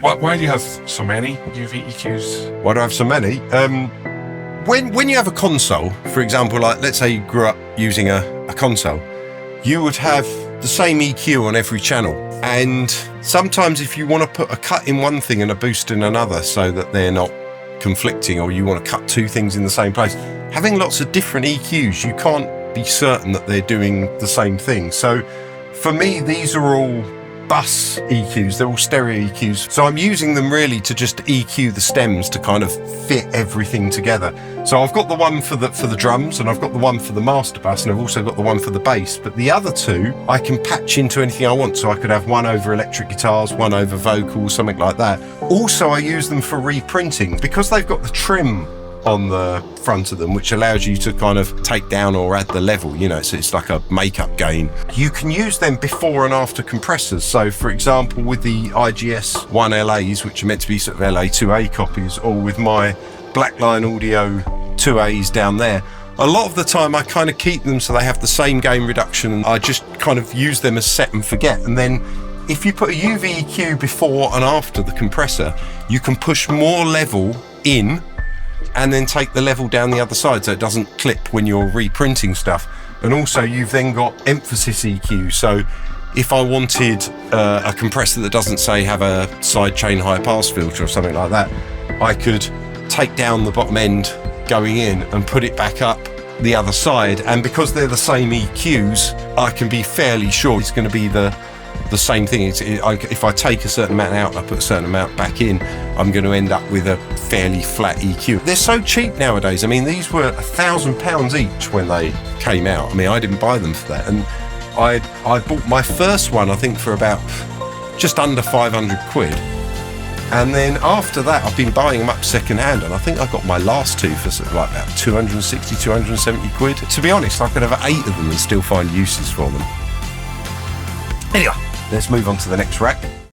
Why do you have so many UVEQs? Why do I have so many? When you have a console, for example, like let's say you grew up using a console, you would have the same EQ on every channel. And sometimes if you want to put a cut in one thing and a boost in another so that they're not conflicting, or you want to cut two things in the same place, having lots of different EQs, you can't be certain that they're doing the same thing. So for me, these are all bus EQs, they're all stereo EQs. So I'm using them really to just EQ the stems to kind of fit everything together. So I've got the one for the drums, and I've got the one for the master bus, and I've also got the one for the bass. But the other two, I can patch into anything I want. So I could have one over electric guitars, one over vocals, something like that. Also, I use them for reprinting because they've got the trim on the front of them, which allows you to kind of take down or add the level, you know, so it's like a makeup gain. You can use them before and after compressors. So for example, with the IGS 1 LAs, which are meant to be sort of LA 2A copies, or with my Blackline Audio 2As down there, a lot of the time I kind of keep them so they have the same gain reduction, and I just kind of use them as set and forget. And then if you put a UVEQ before and after the compressor, you can push more level in and then take the level down the other side so it doesn't clip when you're reprinting stuff. And also you've then got emphasis EQ. So if I wanted a compressor that doesn't say have a sidechain high pass filter or something like that, I could take down the bottom end going in and put it back up the other side. And because they're the same EQs, I can be fairly sure it's going to be the same thing. If I take a certain amount out and I put a certain amount back in, I'm going to end up with a fairly flat EQ. They're so cheap nowadays. I mean, these were £1,000 each when they came out. I mean, I didn't buy them for that. And I bought my first one, I think, for about just under 500 quid. And then after that, I've been buying them up secondhand, and I think I got my last two for sort of like about 260, 270 quid. To be honest, I could have 8 of them and still find uses for them. Anyway, let's move on to the next rack.